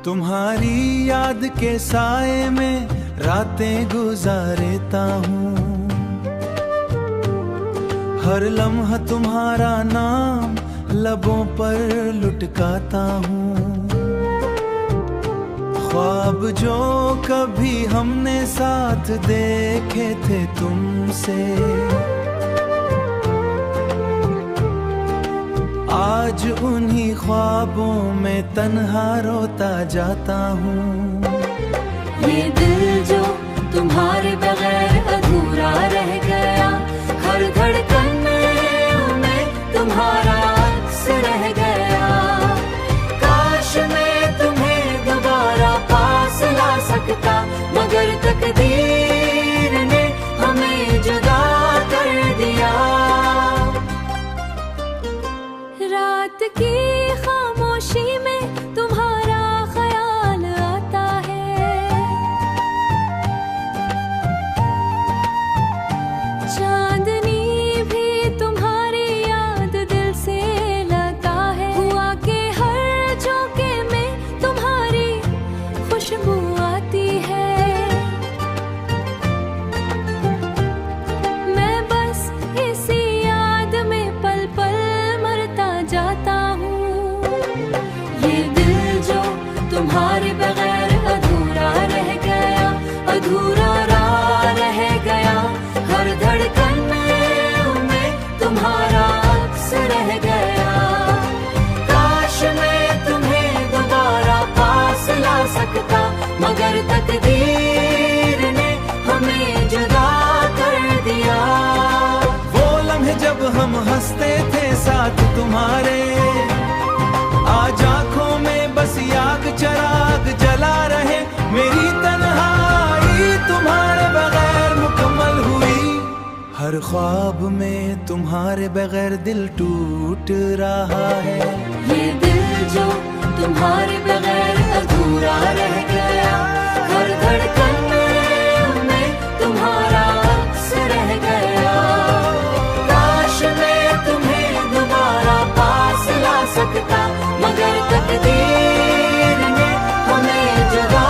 तुम्हारी याद के साए में रातें गुजारता हूँ, हर लम्हा तुम्हारा नाम लबों पर लुटकाता हूँ। ख्वाब जो कभी हमने साथ देखे थे तुमसे, आज उन्हीं ख्वाबों में तन्हा रोता जाता हूँ। ये दिल जो तुम्हारे बगैर अधूरा रह गया, हर धड़कन में तुम्हारा अक्स रह गया। काश मैं तुम्हें दोबारा पास ला सकता, मगर तकदीर ने हमें जुदा कर दिया। रात की खामोशी में तुम्हारा ख्याल आता है, चांदनी भी तुम्हारी याद दिल से लाता है। हुआ के हर झोंके में तुम्हारी खुशबू आती है। मैं बस इसी याद में पल पल मरता जाता हूँ। ये दिल जो तुम्हारे बगैर अधूरा रह गया, अधूरा रह गया। हर धड़कन में तुम्हारा अक्स रह गया। काश मैं तुम्हें दोबारा पास ला सकता, मगर तकदीर ने हमें जुदा कर दिया। वो लम्हे जब हम हंसते थे साथ तुम्हारे, आज आंखों में बस याग चराग जला रहे। मेरी तन्हाई तुम्हारे बगैर मुकम्मल हुई, हर ख्वाब में तुम्हारे बगैर दिल टूट रहा है। ये दिल जो तुम्हारे बगैर अधूरा रह गया, हर धड़कन में तुम्हारा अक्स रह गया। काश मैं तुम्हें दोबारा पास ला सकता, मगर तकदीर ने हमें जुदा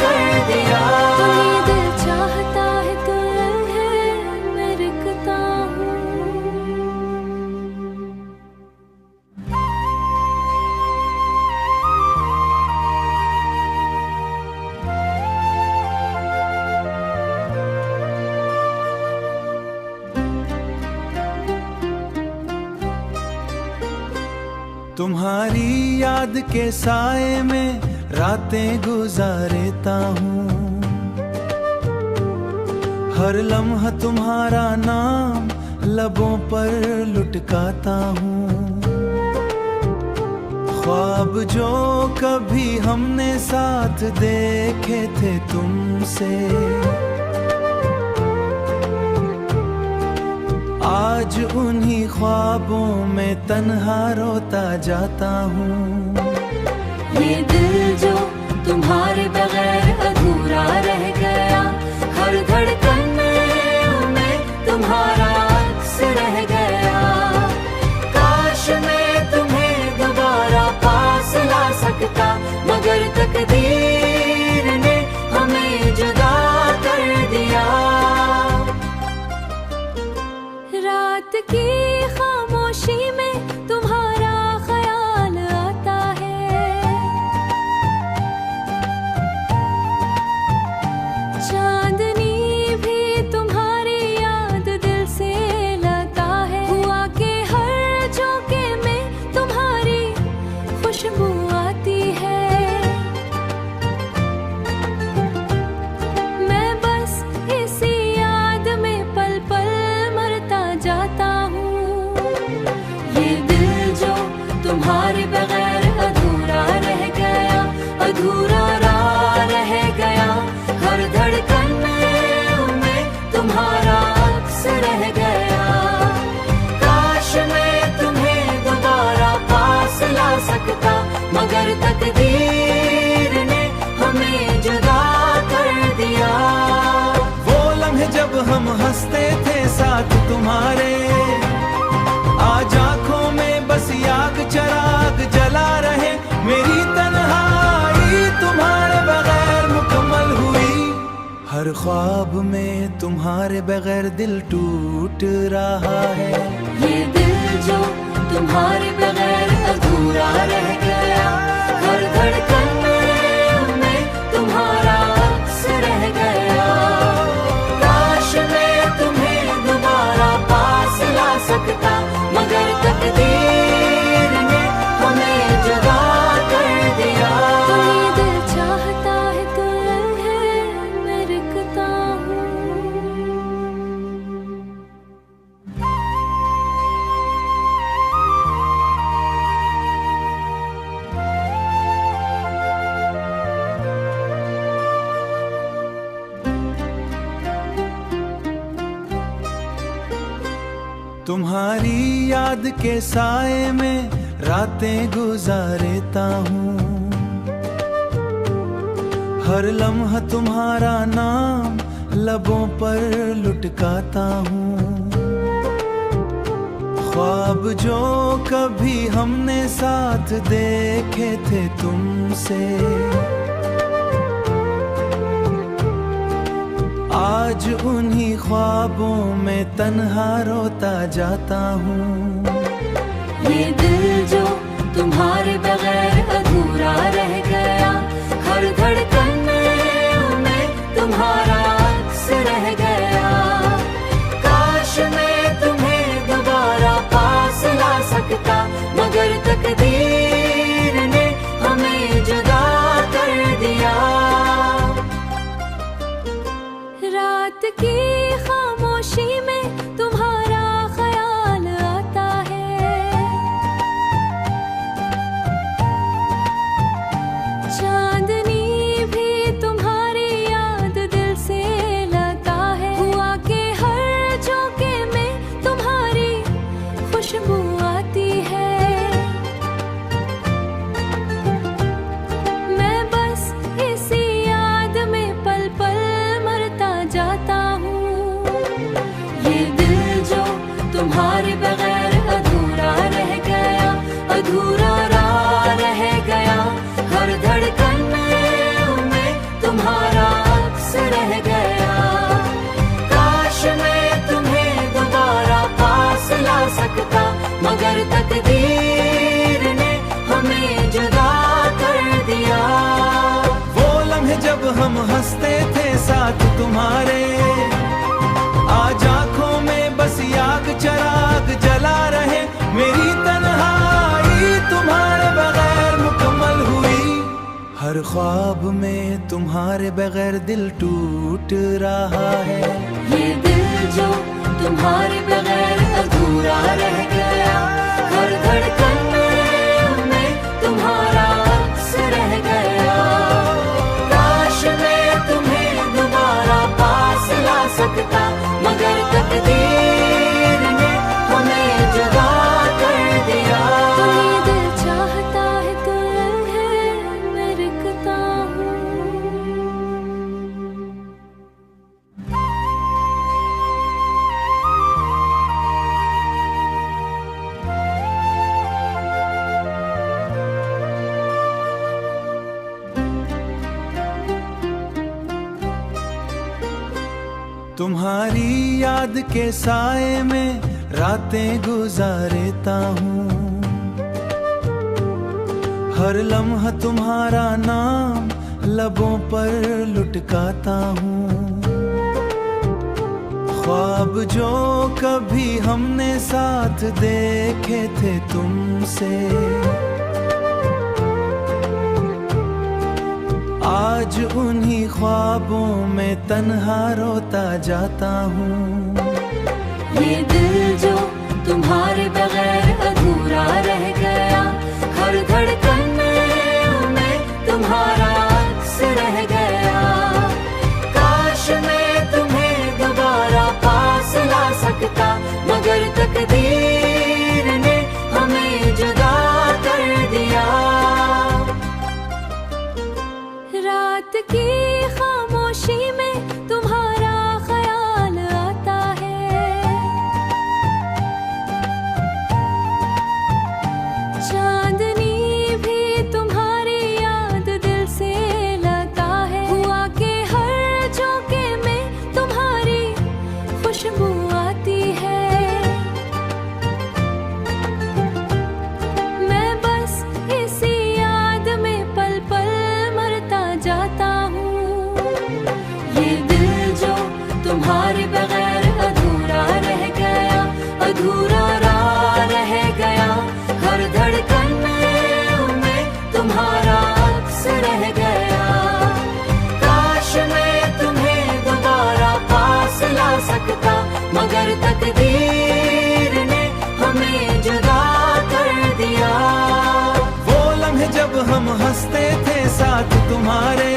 कर दिया। तुम्हें दिल चाहता है तो है मैं रुकता हूँ। तुम्हारी याद के साए में रातें गुजारता हूँ, हर लम्हा तुम्हारा नाम लबों पर लुटकाता हूँ। ख्वाब जो कभी हमने साथ देखे थे तुमसे, आज उन्हीं ख्वाबों में तन्हा रोता जाता हूँ। ये दिल जो तुम्हारे बगैर अधूरा रह गया, हर धड़कन में तुम्हारा अक्स रह गया। काश मैं तुम्हें दोबारा पास ला सकता, मगर तकदीर ने हमें जुदा कर दिया। रात की खामोशी में तुम्हारा ख्याल आता है, चांदनी भी तुम्हारी याद दिल से लाता है। हुआ के हर झोंके में तुम्हारी खुशबू आती है। मैं बस इसी याद में पल पल मरता जाता हूँ। ये दिल जो तुम्हारे बगैर अधूरा रह गया, अधूरा रह गया। हर धड़कन में तुम्हारा अक्स रह गया। काश मैं तुम्हें दोबारा पास ला सकता, मगर तकदीर ने हमें जुदा कर दिया। वो लम्हे जब हम हंसते थे साथ तुम्हारे, आज आंखों में बस याग चराग जला रहे। मेरी तन्हाई हर ख्वाब में तुम्हारे बगैर दिल टूट रहा है। ये दिल जो तुम्हारे बगैर अधूरा रह गया, हर धड़कन में तुम्हारा अक्स रह गया। काश मैं तुम्हें दोबारा पास ला सकता, मगर तकदीर ने हमें जुदा कर दिया। तो ये दिल चाहता है तो है मैं रुकता हूँ। तुम्हारी याद के साए में रातें गुजारता हूँ, हर लम्हा तुम्हारा नाम लबों पर लुटकाता हूँ। ख्वाब जो कभी हमने साथ देखे थे तुमसे, आज उन्हीं ख्वाबों में तन्हा रोता जाता हूँ। ये दिल जो तुम्हारे बगैर अधूरा रह गया, हर धड़कन में तुम्हारा अक्स रह गया। काश मैं तुम्हें दोबारा पास ला सकता, मगर तकदीर ने हमें जुदा कर दिया। रात की खामोशी में तुम्हारा ख्याल आता है, चांदनी भी तुम्हारी याद दिल से लाता है। हुआ के हर झोंके में तुम्हारी खुशबू आती है। मैं बस इसी याद में पल पल जाता हूँ। ये दिल जो तुम्हारे बगैर अधूरा रह गया, अधूरा रह गया। हर धड़कन में तुम्हारा अक्स रह गया। काश मैं तुम्हें दोबारा पास ला सकता, मगर तकदीर ने हमें जुदा कर दिया। वो लम्हे जब हम हंसते थे साथ तुम्हारे, आज आंखों में बस याग चराग जला रहे। मेरी तन्हाई तुम्हारे बगैर मुकम्मल हुई, हर ख्वाब में तुम्हारे बगैर दिल टूट रहा है। ये दिल जो तुम्हारे बगैर अधूरा रह गया, हर धड़कन में तुम्हारा अक्स रह गया। काश मैं तुम्हें दोबारा पास ला सकता, मगर तकदीर ने हमें जुदा कर दिया। तो ये दिल चाहता है तो है मैं रुकता हूँ। तुम्हारी याद के साए में रातें गुजारता हूँ, हर लम्हा तुम्हारा नाम लबों पर लुटकाता हूँ। ख्वाब जो कभी हमने साथ देखे थे तुमसे, आज उन्हीं ख्वाबों में तन्हा रोता जाता हूँ। ये दिल जो तुम्हारे बगैर अधूरा रह गया, हर धड़कन में तुम्हारा अक्स रह गया। काश मैं तुम्हें दोबारा पास ला सकता, मगर तकदीर ने हमें जुदा कर दिया। रात की खामोशी में तुम्हारा ख्याल आता है, चांदनी भी तुम्हारी याद दिल से लाता है। हुआ के हर झोंके तुम्हारे,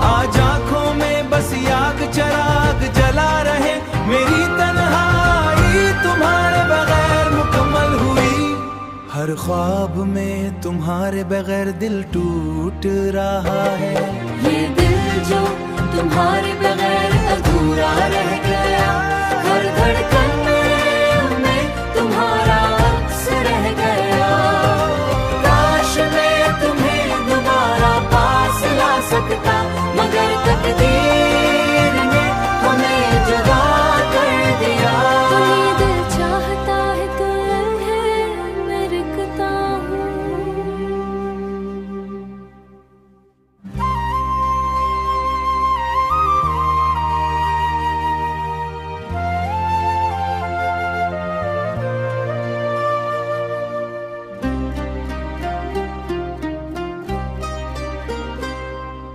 आज आँखों में बस याग चराग जला रहे, मेरी तन्हाई तुम्हारे बगैर मुकम्मल हुई। हर ख्वाब में तुम्हारे बगैर दिल टूट रहा है, ये दिल जो तुम्हारे बगैर अधूरा रह गया, हर धड़कन में तुम्हारा अक्स रह गया। काश मैं तुम्हें दोबारा पास ला सकता, मगर तकदीर ने हमें जुदा कर दिया। तो ये दिल चाहता है तो है, मैं रुकता हूँ।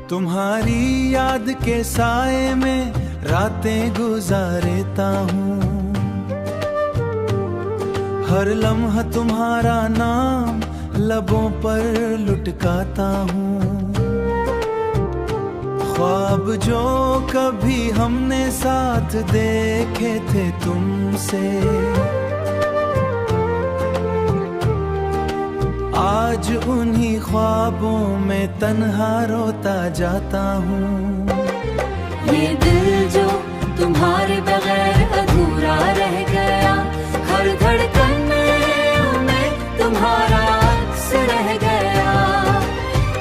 तुम्हारी याद के साए में रातें गुजारता हूँ, हर लम्हा तुम्हारा नाम लबों पर लुटकाता हूँ। ख्वाब जो कभी हमने साथ देखे थे तुमसे, आज उन्हीं ख्वाबों में तन्हा रोता जाता हूँ। ये दिल जो तुम्हारे बगैर अधूरा रह गया, हर धड़कन में तुम्हारा अक्स रह गया।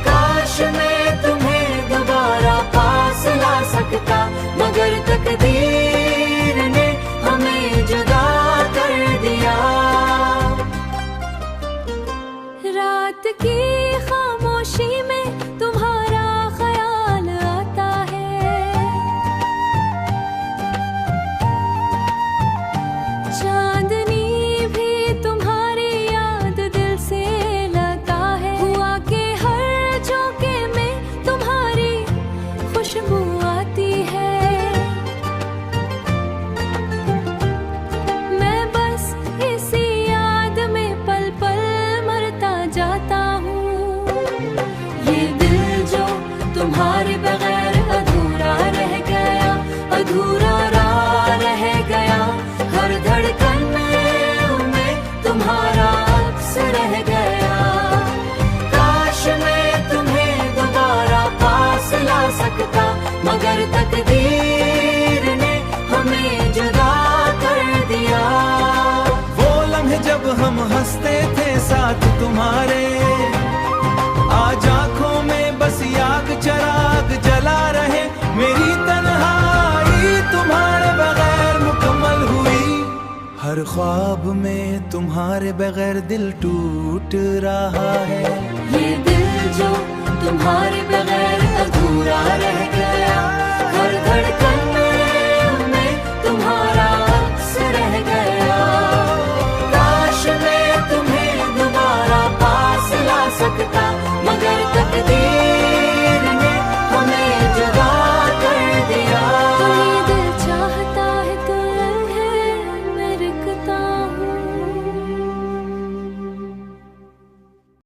काश मैं तुम्हें दोबारा पास ला सकता, मगर तकदीर ने हमें जुदा कर दिया। रात की खामोशी में तुम्हारा ख्याल आता है, चांदनी भी तुम्हारी याद दिल से लाता है। हुआ के हर झोंके में तुम्हारी खुशबू आती है, मैं बस इसी याद में पल पल जाता हूँ। ये दिल जो तुम्हारे बगैर अधूरा रह गया, अधूरा रह गया, हर धड़कन में तुम्हारा अक्स रह गया। काश मैं तुम्हें दोबारा पास ला सकता, मगर तकदीर ने हमें जुदा कर दिया। वो लम्हे जब हम हंसते थे साथ तुम्हारे, आज आँखों में बस याग चराग जला रहे, मेरी तन्हाई तुम्हारे बगैर मुकम्मल हुई। हर ख्वाब में तुम्हारे बगैर दिल टूट रहा है, ये दिल जो तुम्हारे बगैर अधूरा रह गया, हर धड़कन